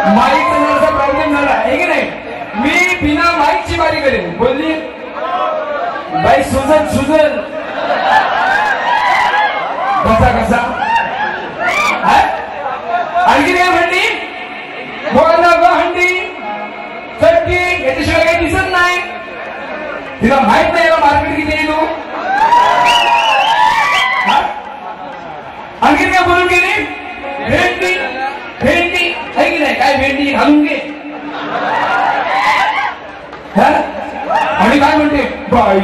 माईकचा जरासा प्रॉब्लेम झाला आहे की नाही. मी बिना माईकची बारी करेन. बोलली बाई सुजन सुजन कसा कसा आणखी काय म्हणली. बोला हंडी चटकी याच्याशिवाय काही दिसत नाही. तिला माहित नाही मार्केट किती आहे तू. आणखी काय बोलून गेली. भेंडी भेंडी आहे की नाही. काय भेंडी घालून घे. आणि काय म्हणते बाई.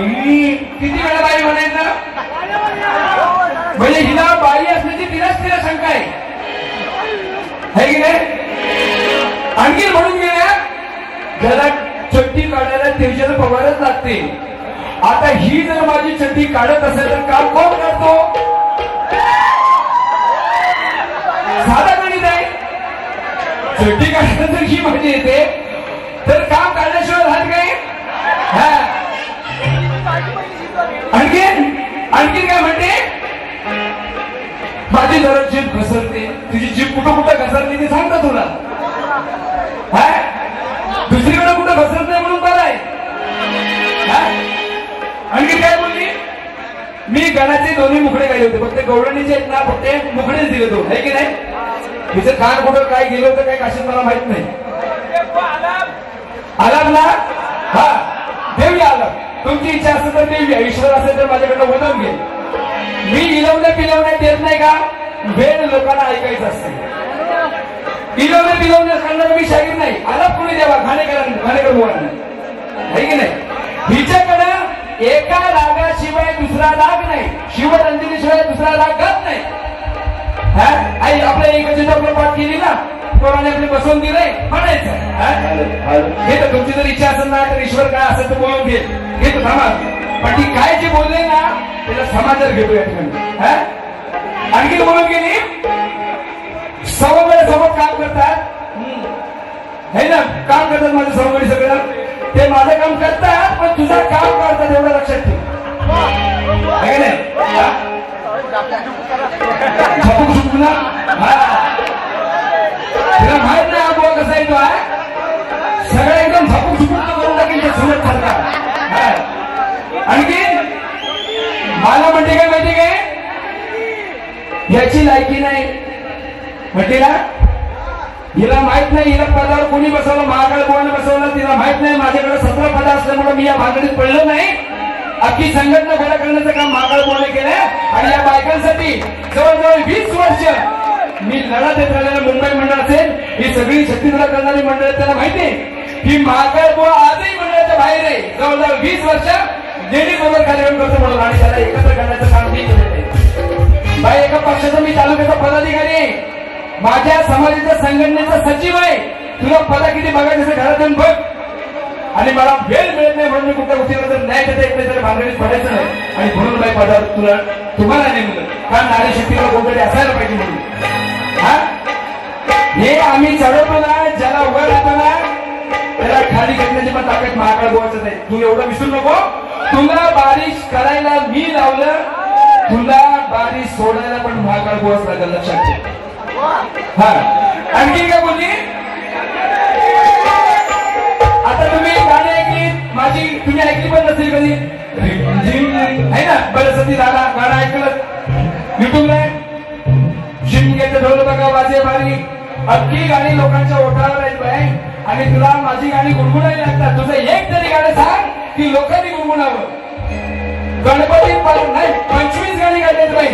किती वेळा बाई म्हणायचं. म्हणजे हिला बाई असण्याची तिला शंका आहे की नाही. आणखी म्हणून गेल्या ज्याला चड्डी काढायला त्याच्याला पगारच लागते. आता ही जर माझी चड्डी काढत असेल तर काम कोण करतो. साधा गणित आहे. चड्डी काढायला जर ही माझी येते तर काम काढल्याशिवाय राहत काय. आणखी काय म्हणते. माझी जरा जीभ घसरते. तुझी जीभ कुठं कुठं घसरते ते सांगता तुला. दुसरीकडे कुठं घसरत नाही म्हणून बरं आहे. आणखी काय बोलली. मी गणाचे दोन्ही मुखडे काढले होते. फक्त गवळणीचे आहेत ना फक्त मुखडेच दिले तो आहे की नाही. तिचं कान कुठं काय गेलं होतं काय काशीत मला माहित नाही. आलात ना. हा देऊया आला. तुमची इच्छा असेल तर देऊया. ईश्वर असेल तर माझ्याकडनं वदन घे. मी इलवणे पिलवण्यात देत नाही का. वेळ लोकांना ऐकायचं असते. इलवणे पिलवणे करणार मी शाहीर नाही. आला कोणी देवा घाणेकर मुलांना आहे की नाही. हिच्याकडं एका रागाशिवाय दुसरा राग नाही. शिवरंजनीशिवाय दुसरा राग गात नाही. आई आपल्या एकच आपलं पाठ केली ना कोणाने आपले बसवून दिलंय म्हणायचं. हे तर तुमची जर इच्छा असेल ना तर ईश्वर काय असेल तर बोलून घे. घेतो थांबा. पण ती काय जे बोलले ना त्याला समाचार घेतो या ठिकाणी. आणखी बोलून गेली. समोर काम करतात है ना. काम करतात माझं समोर सगळं. ते माझं काम करतात पण तुझं काम करतात एवढं लक्षात ठेव आहे नाही. झपूक झुकू ना. तिला माहित नाही अनुभव कसा येतो आहे. सगळं एकदम झपूक झुपून करून टाकेल ते सुरत ठरतात. आणखी मला म्हणते काय माहिती काय. याची लायकी नाही म्हणते ना. हिला माहित नाही. हिला पदावर कोणी बसवलं. महाकाळ बुवाने बसवलं. तिला माहित नाही माझ्याकडे 17 पद असल्यामुळे मी या भानगडीत पडलो नाही. अख्खी संघटना गोळा करण्याचं काम महाकाळ बुवाने केलं. आणि या बायकांसाठी जवळजवळ 20 वर्ष मी लढा देत राहिलेलं मुंबई मंडळ असेल. ही सगळी छत्तीसगड करणारी मंडळ त्यांना माहिती की महाकाळ बुवा आजही मंडळाच्या बाहेर आहे. जवळजवळ 20 वर्ष लेडीज बरोबर कार्यक्रम करतो म्हणून. आणि त्याला एकत्र करण्याचं काम मी केलेलं आहे. बाई एका पक्षाचा मी तालुक्याचा पदाधिकारी आहे. माझ्या समाजाच्या संघटनेचा सचिव आहे. तुला पदा किती बघायचं घरात येऊन बघ. आणि मला वेळ मिळत नाही म्हणून मी कुठल्या गोष्टीला जर न्याय देता येत नाही तर भानगडीत पडायचं नाही. आणि म्हणून बाई पदावर तुम्हाला नेमलं कारण नारी शक्तीला कोणतरी असायला पाहिजे म्हणून. हे आम्ही चढवतो ना. ज्याला उभं राहतो ना त्याला खाली घेतल्याची पण ताकद महाकाळ बुवाच आहे. तू एवढं विसरू नको. तुला बारिश करायला मी लावलं. तुला बारिश सोडायला पण महाकाळ बुवाच लागेल लक्षात ठेव. हा आणखी काय बोलली. आता तुम्ही गाणी ऐकली माझी. तुम्ही ऐकली पण नसेल कधी आहे ना. बरसती झाला गाणं ऐकलं युट्यूबला. शिमग्याचं ढोल बघा वाजे बारी. अख्खी गाणी लोकांच्या ओठावर आहेत बाई. आणि तुला माझी गाणी गुणगुणायला लागतात. तुझं एक तरी गाणं सांग की लोकांनी गुणगुणावं. गणपती नाही 25 गाणी गायल्यात बाई.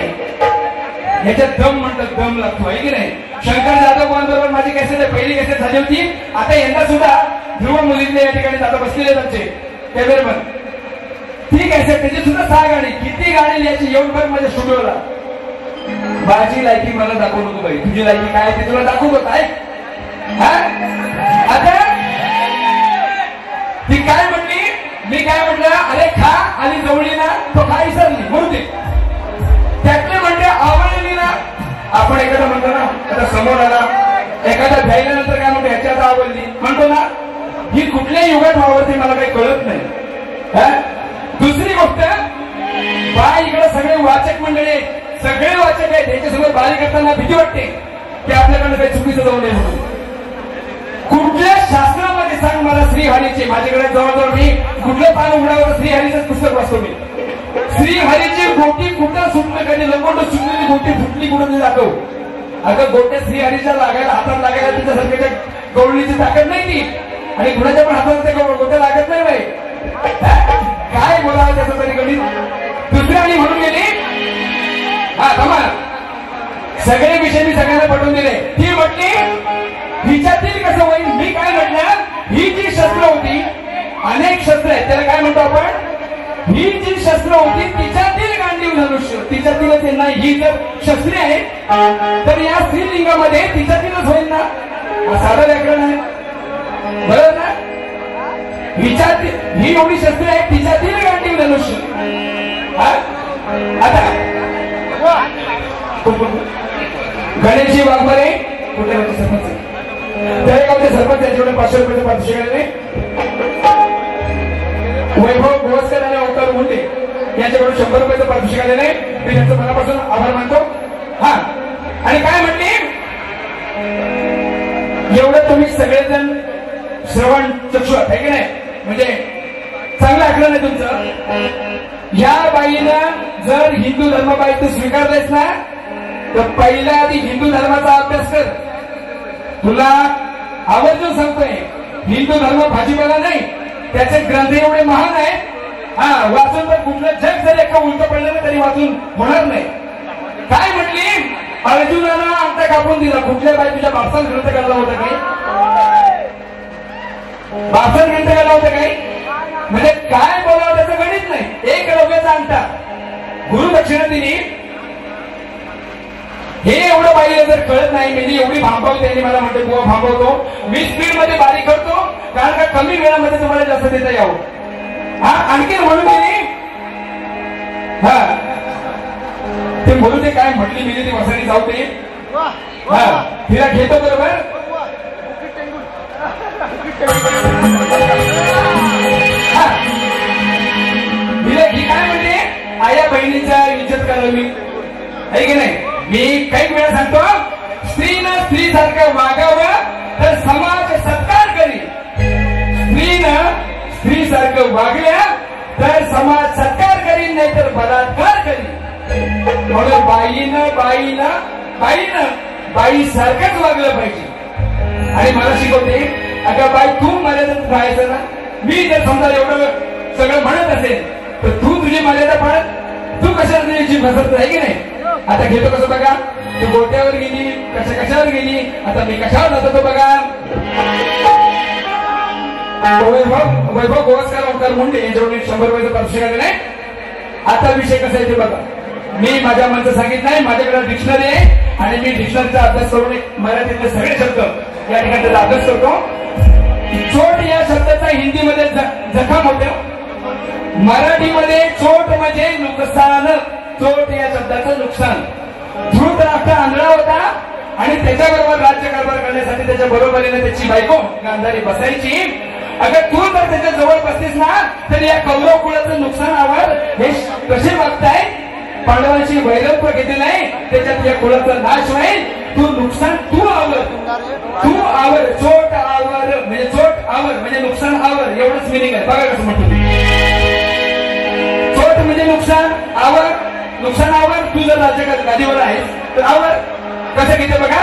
ह्याच्यात दम म्हणतात. दम लागतो आहे की नाही. शंकर जाधव बरोबर माझी कॅसेट आहे. पहिली कॅसेट झाली होती. आता यंदा सुद्धा ध्रुव मुलीतले या ठिकाणी आता बसलेले आमचे कॅमेरामन. ती कॅसेट त्याची सुद्धा 6 गाणी. किती गाणी याची येऊन बघ माझ्या स्टुडिओला. माझी लायकी मला दाखवू नको बाई. तुझी लायकी काय ते तुला दाखवतो काय. आता ती काय म्हणली. मी काय म्हटलं अरे खा आणि जवळी ना तो खा विसरली म्हणून ते त्यातले म्हणते आवडलेली ना. आपण एखादा म्हणतो ना आता समोर आला एखादा घ्यायल्यानंतर काय म्हणतो ह्याच्यात आवडली म्हणतो ना. ही कुठल्या युगात वावरते मला काही कळत नाही. दुसरी गोष्ट बाय इकडे सगळे वाचक मंडळी सगळे वाचक आहेत. त्याच्यासोबत बारी करताना भीती वाटते की आपल्याकडनं काही चुकीचं जाऊ नये म्हणून. श्रीहरीचे माझ्याकडे जवळजवळ मी कुठलं पान उघडावर श्रीहरीचंच पुस्तक वाचतो मी. श्रीहरीची गोटी कुठं सुटलं कधी लंगोट सुटलेली गोटी फुटली कुठं दाखव. अगं गोट्या श्रीहरीच्या लागायला हातात लागायला तिच्यासारख्याच्या गवळीची ताकद नाही ती आणि कुणाच्या पण हातात त्या गोट्या लागत नाही बाई. काय बोलावं त्याचं तरी गणित. दुसऱ्या आणि म्हणून गेली हा थांबा सगळे विषय मी सगळ्यांना पटवून दिले. ती म्हटली हिच्यातील कसं होईल. मी काय म्हटलं ही जी शस्त्र होती अनेक शस्त्र आहेत त्याला काय म्हणतो आपण. ही जी शस्त्र होती तिच्यातील गांडीव धनुष्य तिच्यातीलच नाही. ही जर शस्त्रे आहेत तर या स्त्रीलिंगामध्ये तिच्यातीलच होईल ना. साधं व्याकरण आहे बरोबर ना. ही एवढी शस्त्रे आहेत तिच्यातील गांडीव धनुष्य. आता गणेशजी वाघमारे कुठल्या सरपंच तळेगावचे सरपंच त्यांच्याकडे 500 रुपयाचे पारितोषिक आलेले. वैभव गोवस्कर आणि ओंकार मुंडे यांच्याकडून 100 रुपयाचं पारितोषिक आलेलं आहे. मी त्यांचं मनापासून आभार मानतो. हा आणि काय म्हणते एवढं तुम्ही सगळेजण श्रवण चक्षु आहे की नाही म्हणजे चांगलं आकलन आहे तुमचं. या बाईनं जर हिंदू धर्म बाई तू स्वीकारलेस ना तर पहिल्या आधी हिंदू धर्माचा अभ्यास कर. तुला आवर्जून सांगतोय हिंदू धर्म भाजीपाला नाही. त्याचे ग्रंथ एवढे महान आहेत हा वाचून तर कुठलं जग जर एका उलट पडलं तरी वाचून होणार नाही. काय म्हटली अर्जुनाला अंत कापून दिला. कुठल्या बाई तुझ्या बापसान ग्रंथ काढला होता काही. बापसान ग्रंथ काढला होता काही म्हणजे काय बोलावं त्याचं गणित नाही. एक लोकांचा अंगठा गुरुदक्षिणा दिली. हे एवढं बाईला जर कळत नाही मी एवढी भांबवते मला म्हणते बुवा भांबवतो मी स्पीड मध्ये बारीक करतो कारण का कमी वेळामध्ये तुम्हाला जास्त देता यावं. हा आणखी म्हणून गेली हा ते म्हणून ते काय म्हटली मी ती वसानी जाऊ ते हा तिला घेतो बरोबर. ही काय म्हणते आया बहिणीचा इज्जत करा मी आहे की नाही. मी काही वेळा सांगतो स्त्रीनं स्त्री सारखं वागावं तर समाज सत्कार करी. स्त्रीनं स्त्री सारखं वागल्या तर समाज सत्कार करीन नाही तर बलात्कार करीन. म्हणून बाई सारखंच वागलं पाहिजे. आणि मला शिकवते अगं बाई तू मर्यादेत राहायचं ना. मी जर समजा एवढं सगळं म्हणत असेल तर तू तुझी मर्यादा पाळत तू कशाला तुझी फसत आहे की नाही. आता घेतो कसं बघा तू गोट्यावर गेली कशावर गेली आता मी कशावर जातो तो बघा. वैभव गोवस्कर ओंकार मुंडे यांच्याकडून 100 रुपयाचं पारितोषिक आलेलं आहे. आता विषय कसा आहे ते बघा. मी माझ्या मनाचं सांगितलं नाही. माझ्याकडे डिक्शनरी आहे आणि मी डिक्शनरीचा अभ्यास करून मराठीतले सगळे शब्द या ठिकाणी त्याचा अभ्यास करतो. चोट या शब्दाचा हिंदीमध्ये जखम होतं. मराठीमध्ये चोट म्हणजे नुकसान. चोट या शब्दाचं नुकसान. धृतराष्ट्र आंधळा होता आणि त्याच्याबरोबर राज्यकारभार करण्यासाठी त्याच्या बरोबरीने त्याची बायको गांधारी बसायची. अगं तू जर त्याच्या जवळ बसतीस ना तर या कौरव कुळाचं नुकसान आवर हे कसे बघताय. पांडवांशी वैरत्व घेतलेलं आहे त्याच्यात या कुळाचा नाश होईल. तू नुकसान तू आवर चोट आवर म्हणजे चोट आवर म्हणजे नुकसान आवर एवढंच मिनिंग आहे. बघा कसं म्हणतो चोट म्हणजे नुकसान आवर. नुकसान आवर तू जर राज्य गादीवर आहेस तर आवर कसं घेते बघा.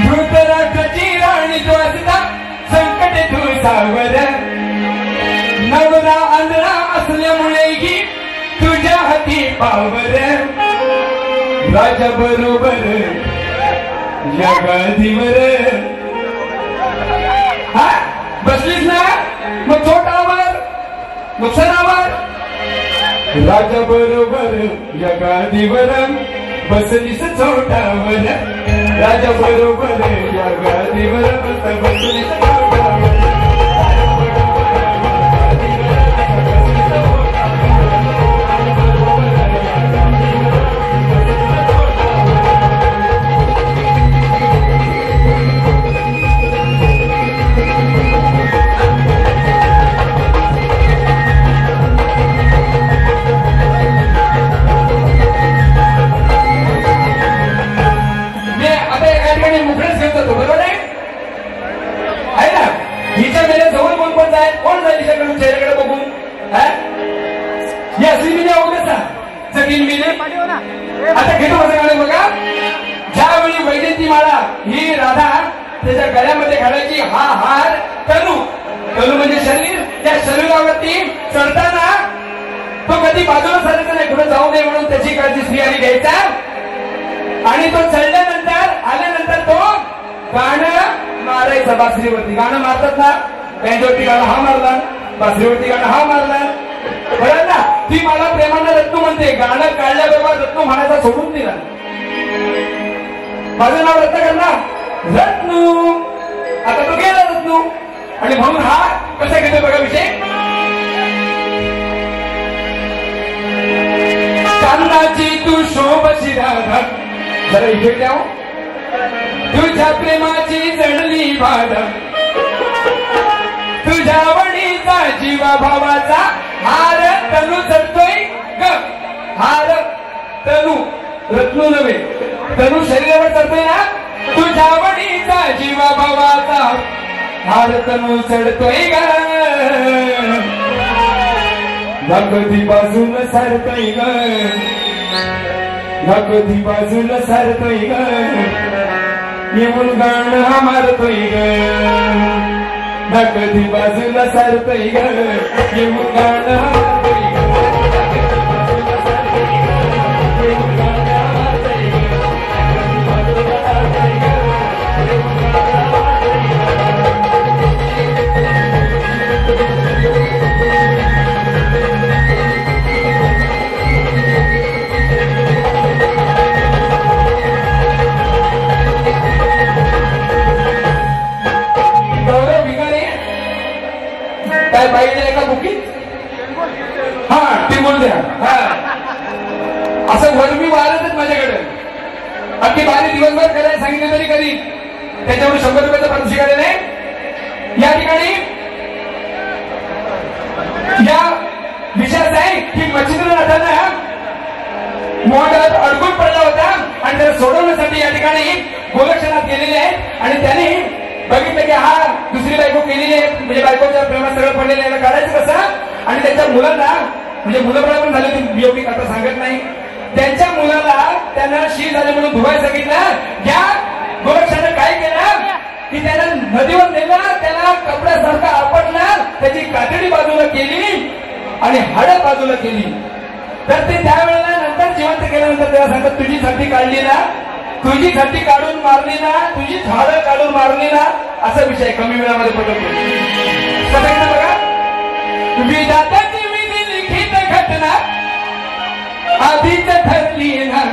धृतराष्ट्राची राणी तो असता संकट तू सावर. नवरा आंधळा असल्यामुळेही तुझ्या हाती पावर. राजा बरोबर या गादीवर हा बसलीस ना मग चोट आवर नुकसानावर. राजा बरोबर या गादीवर बसलीस चोटावर. राजा बरोबर या गादीवर बसलीस चोटावर. तीन मिले आता घेतो माझं गाणं बघा. ज्यावेळी वैजयंती माळा ही राधा त्याच्या गळ्यामध्ये घालायची हा हार तनू तनू म्हणजे शरीर. त्या शरीरावरती चढताना तो कधी बाजूला सारायचा नाही, कुठे जाऊ नये म्हणून त्याची काळजी स्त्रियांनी घ्यायचा. आणि तो चढल्यानंतर आल्यानंतर तो गाणं मारायचं बासरीवरती. गाणं मारतात ना, बँजवरती गाणं हा मारला, बासरीवरती गाणं हा मारला, बरोबर ना. ती मला प्रेमानं रत्नू म्हणते. गाणं काढल्याबरोबर रत्नू म्हणायचा सोडून दिला. माझं नाव रत्नाकरना रत्नू. आता तो गेला रत्नू. आणि म्हणून हा कसा घेतो बघा विषय. कांदाची तू शोभशी राधा, जरा इथे द्याव. तुझ्या प्रेमाची जडली बाधा, तुझ्या वडीचा जीवा भावाचा हार तनू चढतोय ग. हार तनू रत्नू नव्हे, तनू शरीरावर चढतोय ना. तुझ्या वडीचा जीवा भावाचा हार तनू चढतोय ग. कधी बाजूला सारतोय ग, कधी बाजूला सारतोय ग. येऊन गाणं हा मारतोय ग, कधी बाजूला सारतोय ग. येऊन गाणं हा मारतोय ग. काय पाहिजे का बुकीत? हा टिंबून द्या. असं वरमी वारतच माझ्याकडे. अगदी बारी दिवसभर करायला सांगितलं तरी कधी त्याच्यावर 100 रुपयाचं पारितोषिक आलेलं आहे. या ठिकाणी या विषयाचं आहे की मच्छिंद्रनाथांना मोहनात अडकून पडला होता आणि त्याला सोडवण्यासाठी या ठिकाणी गोलक्षणात गेलेले आहेत. आणि त्यांनी बघितलं की हा दुसरी बायको केलेली आहे, म्हणजे बायकोच्या प्रेमात सगळं पडलेलं आहे, काढायचं कसं. आणि त्यांच्या मुलांना म्हणजे मुलं पण झाले, ती एवढी कथा सांगत नाही. त्यांच्या मुलाला त्यांना शी झाले म्हणून धुवायला सांगितलं. या गोरक्षानं काय केलं की त्याला नदीवर नेलं, त्याला कपड्यासारखा आपटला, त्याची कातडी बाजूला केली आणि हाडं बाजूला केली. तर ते त्यावेळेला नंतर जिवंत केल्यानंतर त्याला सांगत तुझी साठी काढली ना, तुझी साठी काढून मारली ना, तुझी झाडं काढून मारली ना. असा विषय कमी वेळामध्ये पटवतो. बघा, विधात्याची विधी लिखित घटना आधीच ठरली ना.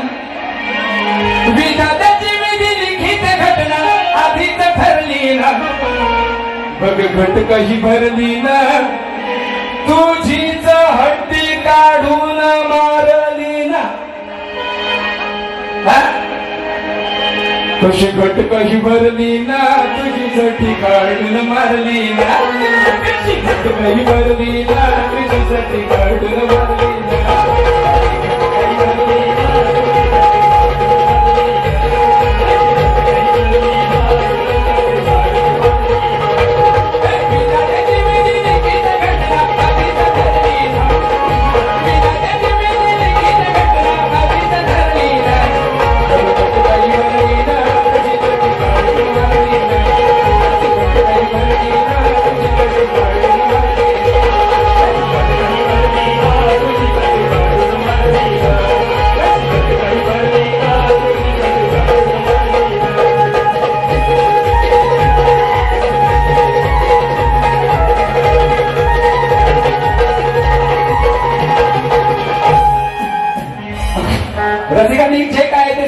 विधात्याची विधी लिखित घटना आधीच ठरली ना. बघ घट कशी भरली ना, तुझीच हड्डी काढून मारली ना. कशी घट कशी भरली ना, तुझी साठी काढून मारली ना. कशी घट कशी भरली ना, तुझी साठी काढून मारली ना. रसिकांनी जे काय ते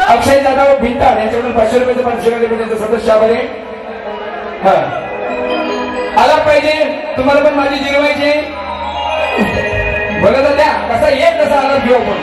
अक्षय जाधव भिंताड यांच्याकडून 500 रुपयाचं पारितोषिक त्यांचं सदस्य आहे. आला पाहिजे, तुम्हाला पण माझी जिरवायची. बघा द्या कसा येत कसा आला घेऊ आपण.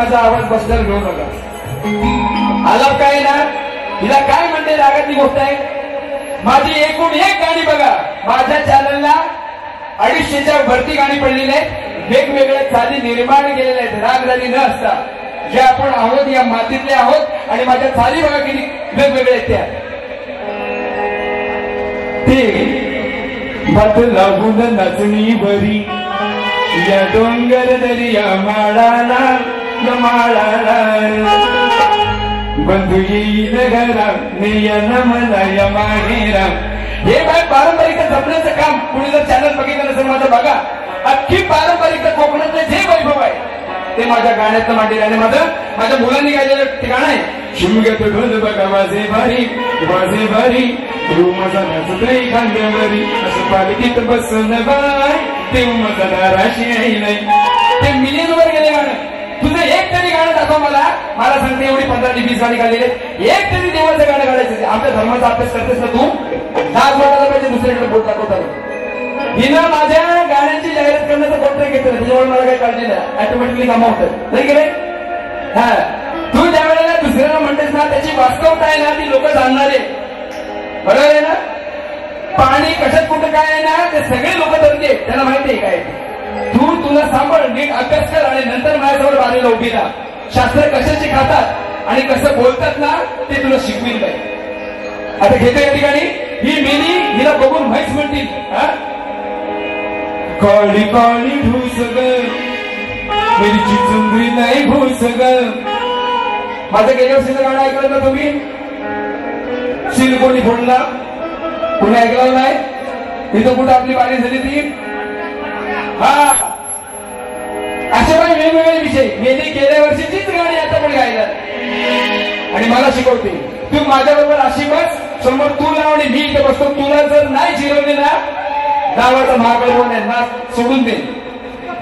माझा आवाज बसल्यावर घेऊ नका. आलाप काय ना हिला काय म्हणते रागातली गोष्ट आहे. माझी एकूण एक गाणी बघा माझ्या चॅनलला 250च्या भरती गाणी पडलेली आहेत. वेगवेगळ्या चाली निर्माण केलेल्या आहेत राग झाली न असता. जे आपण आहोत या मातीतले आहोत आणि माझ्या चाली बघा किती वेगवेगळ्या आहेत त्या. ते भात लागून नाचणी बरी या डोंगर दर्या माळाला बंधू येईल घरा नियन मला या मागेरा. हे बाय पारंपरिक जपण्याचं काम कुणी जर चॅनल बघितलं नसेल माझं बघा. अख्खी पारंपरिक कोकणातलं जे वैभव आहे ते माझ्या गाण्यातलं मांडलेलं आहे. माझ्या मुलांनी गायलेलं ते गाणं आहे. शिमग्यात ढोल बघा वाजे भारी देऊ माझा नाचतोय खांद्यावरी असं पालखीत बसून बाय देऊ माझा नाराशी आहे नाही. ते मिलियनवर गेले गाणं. तुझं एक तरी गाणं दाखव मला सांगते एवढी 15-20 गाणी काढलेले एक तरी देवाचं गाणं काढायचं. आमच्या धर्माचा अभ्यास करतेस ना तू लाज वाटायला पाहिजे दुसऱ्याकडे बोट दाखवताना. हिनं माझ्या गाण्याची जाहिरात करण्याचं कोणतं घेतलं त्याच्यामुळे मला काही काळजी नाही. ऑटोमॅटिकली कामं होतात नाही गेले. हा तू ज्या वेळेला दुसऱ्याला म्हणतेस ना त्याची वास्तवता आहे ना ती लोक जाणणारे बरोबर आहे ना. पाणी कशात कुठं काय आहे ना ते सगळे लोक धरते त्यांना माहिती आहे काय. तुला सांभाळ नीट अभ्यास कर आणि नंतर माझ्यासमोर बाजूला उभी राहा. शास्त्र कशाची खातात आणि कसं बोलतात ना ते तुला शिकविल पाहिजे. आता घेतो या ठिकाणी ही मेली हिला बघून म्हैस म्हणतील काळी काळी ढूस ग मिरची चुंबरी नाही भूस ग. माझं गेल्या वर्षीचं गाणं ऐकलं ना तुम्ही. शिल कोणी फोडला कोणी ऐकलं नाही. इथं कुठं आपली बारी झाली ती. हा असे पण वेगवेगळे विषय मेली गेल्या वर्षीचीच गाणी आता पण गायला आणि मला शिकवते. तू माझ्या बरोबर अशी बस समोर तू लाव आणि मी इथे बसतो. तुला जर नाही शिरवली ना गावाचा महाकाल आहे ना सोडून दे.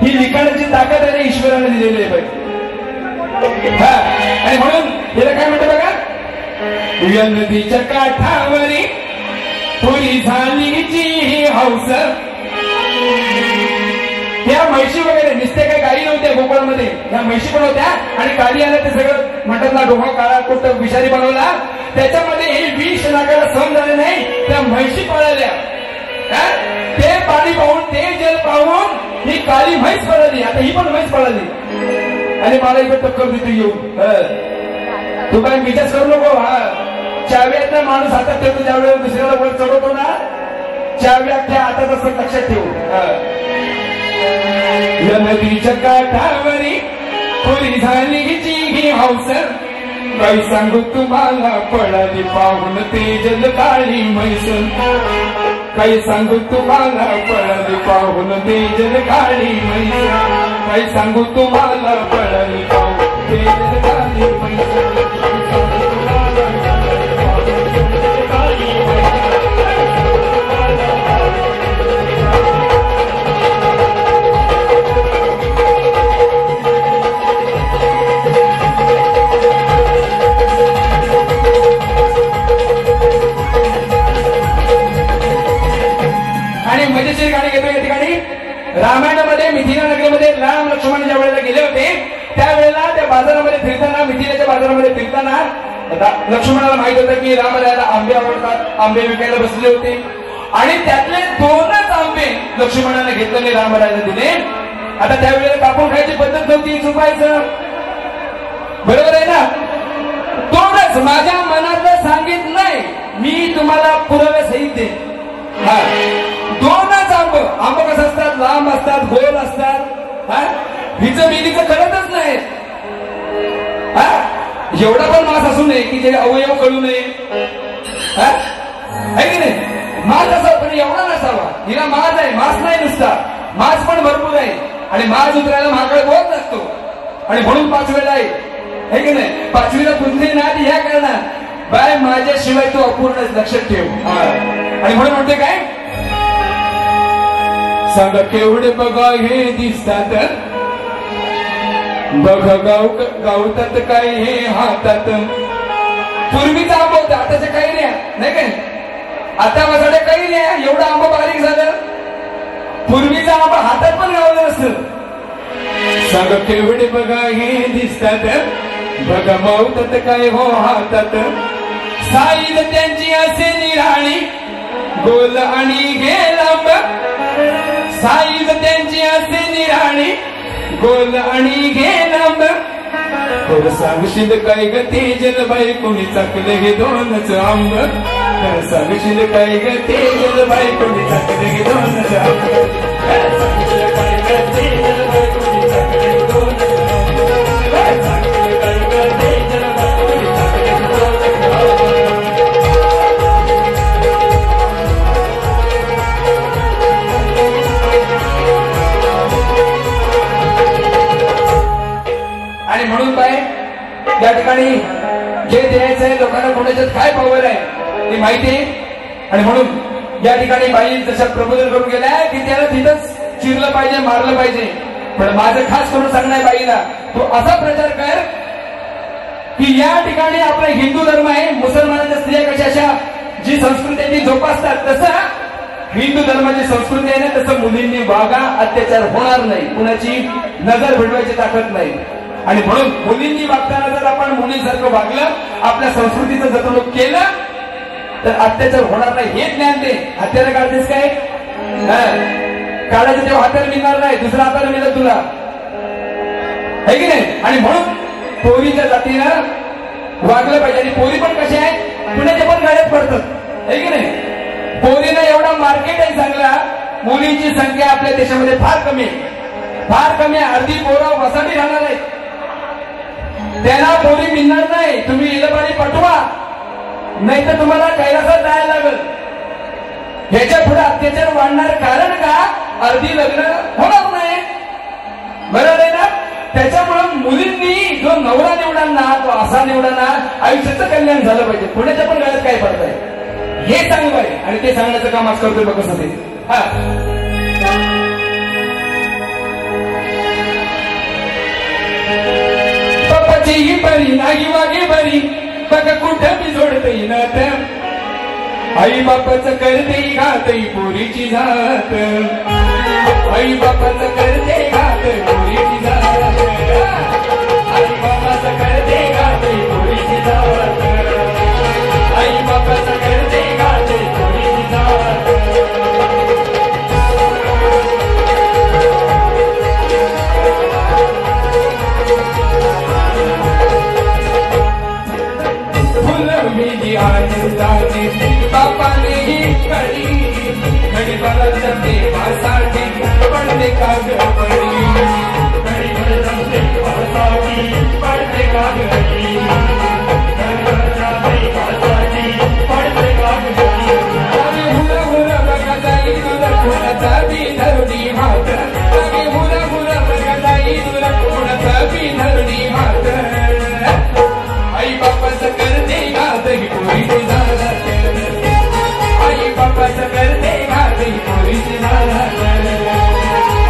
ही लिखाणाची ताकद आहे ईश्वराने दिलेली आहे हा. आणि म्हणून हिला काय म्हणते बघा. या नदीच्या काठावरी पुरी झाली हौस. त्या म्हैशी वगैरे नुसते काही गायी नव्हत्या गोकुळामध्ये. त्या म्हैशी पण होत्या आणि काळी आल्या ते सगळं म्हणतात ना डोहा काळा कुठ विषारी बनवला. त्याच्यामध्ये हे विष नाकाला सहन झाले नाही. त्या म्हैशी पळाल्या. ते पाणी पाहून ते जल पाहून ही काळी म्हैस पळाली. आता ही पण म्हैस पळाली आणि मला इकडे टक्कर देतो येऊ. तू काय विचार करू नको. हा चाव्यातला माणूस हातात ठेवतो ज्या वेळेला दुसऱ्याला वर चढवतो ना चाव्या त्या हातात असं लक्षात ठेवू. या नदीच्या काठावरी पुरी झाली ही हौस. काही सांगू तुम्हाला पळाली पाहून ते जल काळी म्हैस. काही सांगू तुम्हाला पळाली पाहून ते जल काळी म्हैस. काही सांगू तुम्हाला पळाली पाहून ते जल काळी म्हैस. मजेशीर गाणी घेतो या ठिकाणी. रामायणामध्ये मिथिला नगरीमध्ये राम लक्ष्मण ज्या वेळेला गेले होते त्यावेळेला त्या बाजारामध्ये फिरताना मिथिलेच्या बाजारामध्ये फिरताना लक्ष्मणाला माहित होतं की रामरायाला आंबे आवडतात. आंबे विकायला बसले होते आणि त्यातले 2च आंबे लक्ष्मणाने घेतले रामरायाला दिले. आता त्यावेळेला कापून खायची पद्धत नव्हती चुकायचं बरोबर आहे ना. 2च माझ्या मनातलं सांगित नाही मी तुम्हाला पुरावे सहित दे. हा 2च आंब कसं असतात लांब असतात गोल असतात. हिचं मिलीचं कळतच नाही. एवढा पण मांस असू नये की जे अवयव कळू नये आहे की नाही. मांस असा पण एवढा नसावा. हिला मांस आहे मांस नाही नुसता मांस पण भरपूर आहे आणि मांस उतरायला महाकाळ बहुत लागतो आणि म्हणून 5वेला आहे की नाही. 5वीला पुंजली ना ती ह्या करणार बाय माझ्याशिवाय तू अपूर्ण लक्षात ठेव. आणि म्हणून म्हणते काय सांगा केवढे बघा हे दिसतात बघा गावतात काय हे हातात. पूर्वीचा आंबा होता आताच्या काही नाही काय. आता माझ्याकडे काही नाही एवढा आंबा बारीक झालं. पूर्वीचा आंबा हातात पण गावलं नसतं. सांग केवढे बघा हे दिसतात, बघा मावतात काय हो हातात. साईज त्यांची असे निराळी, गोल आणि घे लांब. साईज त्यांची असे निराळी, गोल आणि घे लांब. तर सांगशील काय ग तेजल बाई कोणी चाकले हे दोनच आंब. तर सांगशील काय ग तेजल बाई कोणी चाकले हे दोनच आंब. सांगशील काय ग तेजल बाई कोणी चाकले हे दोनच आंब. सांगशील काय ग तेजल बाई कोणी चाकले हे दोनच आंब. आणि म्हणून काय या ठिकाणी जे द्यायचं आहे लोकांना कोणाच्यात काय पावर आहे ते माहिती आहे. आणि म्हणून या ठिकाणी बाई जशा प्रबोधन करून गेल्या की त्याला तिथंच चिरलं पाहिजे, मारलं पाहिजे. पण माझं खास करून सांगणं आहे बाईला, तो असा प्रचार कर की या ठिकाणी आपला हिंदू धर्म आहे, मुसलमानाच्या स्त्रिया कशा अशा जी संस्कृती ती जोपासतात, तसं हिंदू धर्माची संस्कृती आहे ना तसं मुलींनी वागा, अत्याचार होणार नाही, कुणाची नजर भिडवायची ताकद नाही. आणि म्हणून मुलींनी वागताना जर आपण मुलींसारखं वागलं, आपल्या संस्कृतीचं जतवणूक केलं तर अत्याचार होणार नाही. हे ज्ञान दे. हत्याला काढतेस काय काढायचं तेव्हा हाताला मिळणार नाही, दुसऱ्या हाताला मिळत तुला, है की नाही. आणि म्हणून पोरीच्या जातीनं वागलं पाहिजे. आणि पोरी पण कशा आहेत, पुण्याच्या पण गाड्यात पडतात, है की नाही. पोरीनं एवढा मार्केट आहे चांगला, मुलींची संख्या आपल्या देशामध्ये फार कमी आहे, फार कमी आहे. अर्धी पोरं वसाहती राहणार आहेत, त्यांना पोरी मिळणार नाही. तुम्ही इलबानी पटवा, नाही तर तुम्हाला कैलासात जायला लागल. ह्याच्या पुढे अत्याचार वाढणार कारण का, अर्धी लग्न होणार नाही, बरोबर आहे ना. त्याच्यामुळं मुलींनी जो नवरा निवडा ना तो असा निवडा ना, आयुष्याचं कल्याण झालं पाहिजे. पुण्याच्या पण गळ्यात काय पडतंय हे चांगलं आहे. आणि ते सांगण्याचं काम आज करतोय बघ कसं ते. पप्पाची ही बरी नाही वागे बरी, बघ कुठं मी जोडतही नात. आई बापाचं करते घातही पोरीची जात. आई बापाचं करते घात पोरीची जात. आई बापाचं करते घातही पोरीची जात. आई बापाचं करते घात पोरीची जात. फुलवली आनंदाने बापाने ही कडी, गडीभराच्या देवासाठी पडते कागडी. गडीभराच्या देवासाठी पडते कागडी. गडीभराच्या देवासाठी पडते कागडी. अरे हुरा हुरा बघा जाई तुला कोणाचा बी धरणी हात. अरे हुरा हुरा बघा जाई तुला कोणाचा बी धरणी हात. आई बापाचं करते घात ही पोरीची जात. आई बापाचं करते घात ही पोरीची जात.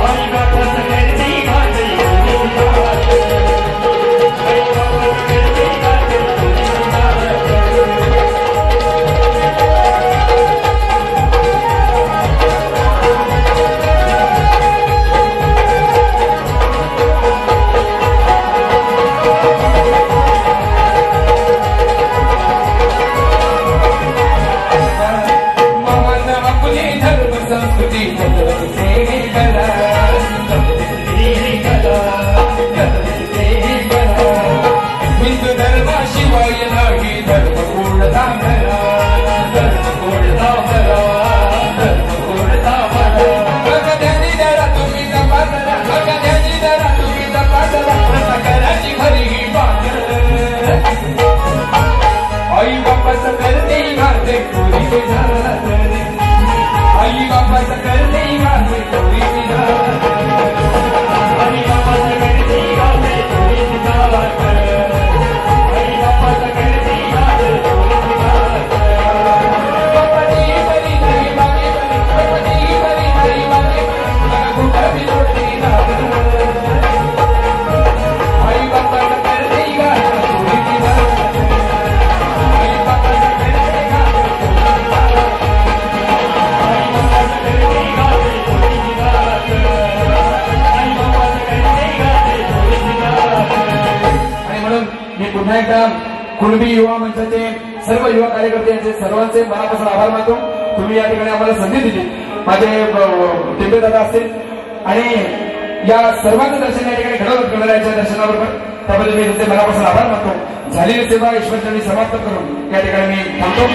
आई बापाचं करते घात ही पोरीची जात. आई बापाचं मी पुन्हा एकदा कुणबी युवा मंचाचे सर्व युवा कार्यकर्ते यांचे सर्वांचे मनापासून आभार मानतो. तुम्ही या ठिकाणी आम्हाला संधी दिली. माझे टिंबे दादा असतील आणि या सर्वांचं दर्शन या ठिकाणी घडवत करणाऱ्यांच्या दर्शनाबरोबर त्याबद्दल मी तुमचे मनापासून आभार मानतो. झालेली सेवा ईश्वरचरणी समाप्त करून या ठिकाणी मी थांबतो.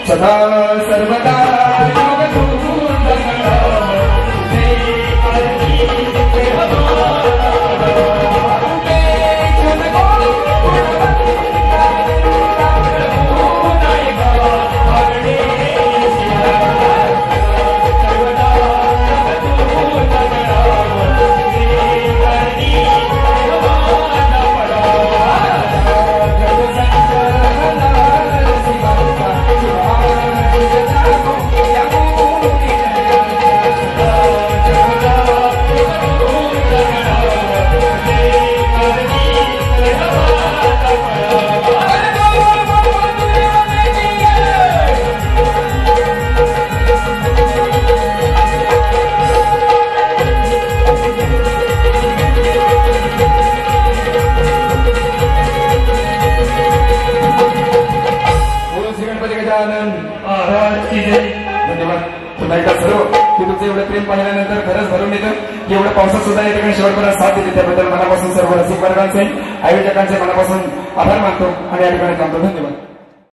सदा सर्वदा धन्यवाद. पुन्हा एकदा सर्व की तुमचं एवढं प्रेम पाहिल्यानंतर खरंच भरून येतं. एवढं पावसात सुद्धा या ठिकाणी शेवटपर्यंत साथ दिली त्याबद्दल मनापासून सर्व रसिक वर्गांचे आयोजकांचे मनापासून आभार मानतो आणि या ठिकाणी थांबतो. धन्यवाद.